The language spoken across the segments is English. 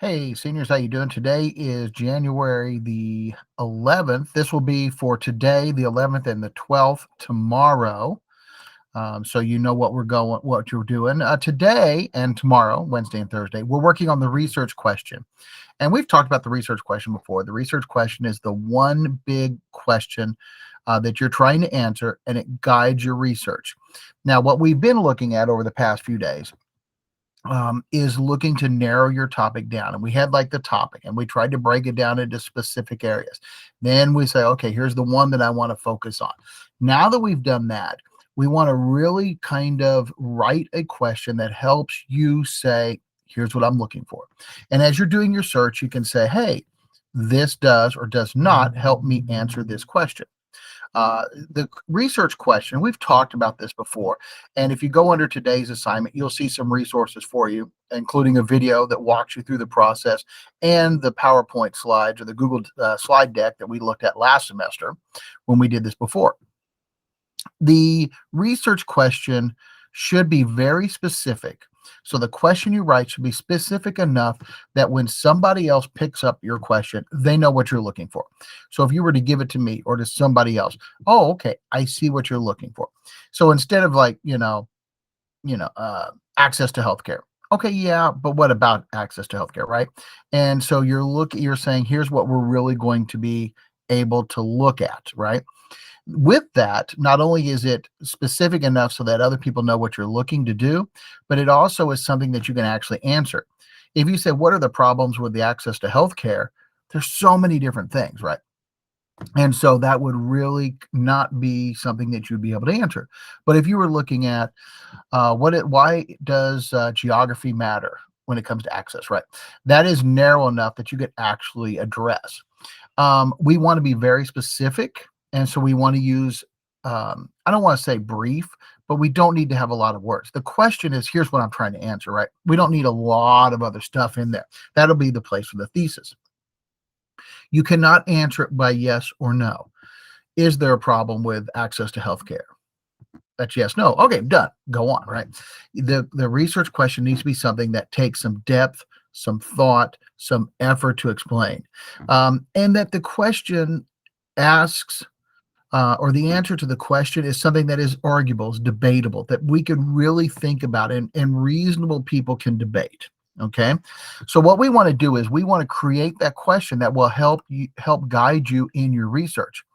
Hey, seniors, how you doing? Today is January the 11th. This will be for today, the 11th and the 12th tomorrow. So you know what you're doing today and tomorrow, Wednesday and Thursday. We're working on the research question, and we've talked about the research question before. The research question is the one big question that you're trying to answer, and it guides your research. Now, what we've been looking at over the past few days is looking to narrow your topic down. And we had like the topic and we tried to break it down into specific areas. Then we say, okay, here's the one that I want to focus on. Now that we've done that, we want to really kind of write a question that helps you say, here's what I'm looking for. And as you're doing your search, you can say, hey, this does or does not help me answer this question. The research question, we've talked about this before. And if you go under today's assignment, you'll see some resources for you, including a video that walks you through the process and the PowerPoint slides or the Google slide deck that we looked at last semester when we did this before. The research question should be very specific. So the question you write should be specific enough that when somebody else picks up your question, they know what you're looking for. So if you were to give it to me or to somebody else, oh, okay, I see what you're looking for. So instead of like, access to healthcare. Okay, yeah, but what about access to healthcare, right? And so you're saying, here's what we're really going to be able to look at, right? With that, not only is it specific enough so that other people know what you're looking to do, but it also is something that you can actually answer. If you say, what are the problems with the access to healthcare? There's so many different things, right? And so that would really not be something that you'd be able to answer. But if you were looking at why does geography matter when it comes to access, right? That is narrow enough that you could actually address. We want to be very specific. And so we want to use, I don't want to say brief, but we don't need to have a lot of words. The question is, here's what I'm trying to answer, right? We don't need a lot of other stuff in there. That'll be the place for the thesis. You cannot answer it by yes or no. Is there a problem with access to healthcare? That's yes, no. Okay, done. Go on, right? The research question needs to be something that takes some depth, some thought, some effort to explain. And that the question asks or the answer to the question is something that is arguable, is debatable, that we can really think about and reasonable people can debate. Okay. So what we want to do is we want to create that question that will help guide you in your research.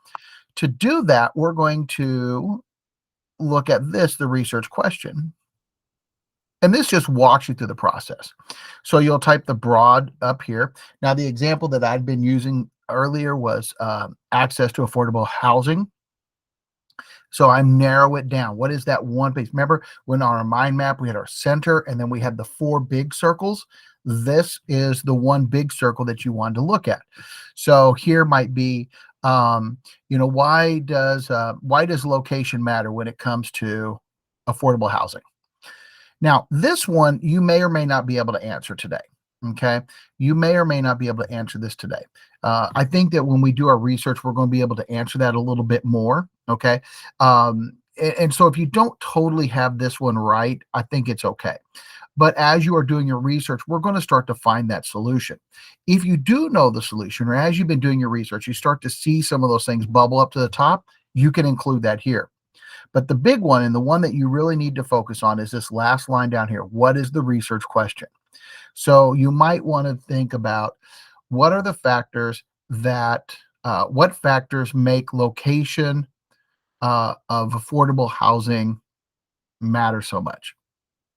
To do that, we're going to look at the research question. And this just walks you through the process. So you'll type the broad up here. Now, the example that I'd been using earlier was access to affordable housing. So I narrow it down. What is that one piece? Remember when on our mind map, we had our center and then we had the four big circles. This is the one big circle that you wanted to look at. So here might be, why does location matter when it comes to affordable housing? Now, this one you may or may not be able to answer today. Okay. You may or may not be able to answer this today. I think that when we do our research, we're going to be able to answer that a little bit more. Okay. And so if you don't totally have this one right, I think it's okay. But as you are doing your research, we're going to start to find that solution. If you do know the solution, or as you've been doing your research, you start to see some of those things bubble up to the top, you can include that here. But the big one and the one that you really need to focus on is this last line down here. What is the research question? So you might want to think about what are the factors what factors make location of affordable housing matter so much,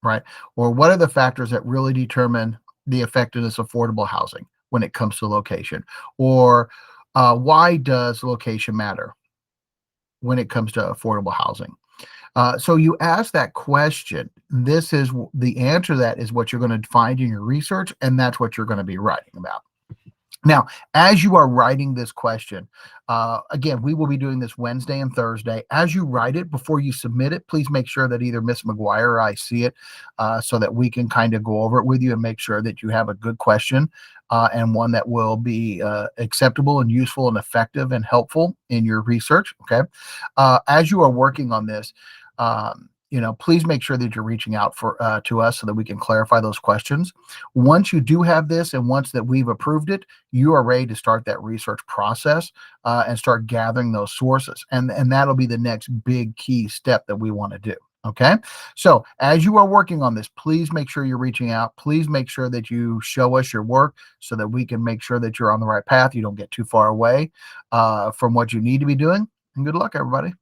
right? Or what are the factors that really determine the effectiveness of affordable housing when it comes to location? Or why does location matter when it comes to affordable housing? So you ask that question. This is the answer to that is what you're going to find in your research, and that's what you're going to be writing about. Now, as you are writing this question, again, we will be doing this Wednesday and Thursday. As you write it, before you submit it, please make sure that either Miss McGuire or I see it so that we can kind of go over it with you and make sure that you have a good question and one that will be acceptable and useful and effective and helpful in your research. Okay. As you are working on this, please make sure that you're reaching out to us so that we can clarify those questions. Once you do have this, and once that we've approved it, you are ready to start that research process and start gathering those sources. And that'll be the next big key step that we want to do. Okay. So as you are working on this, please make sure you're reaching out. Please make sure that you show us your work so that we can make sure that you're on the right path. You don't get too far away from what you need to be doing. And good luck, everybody.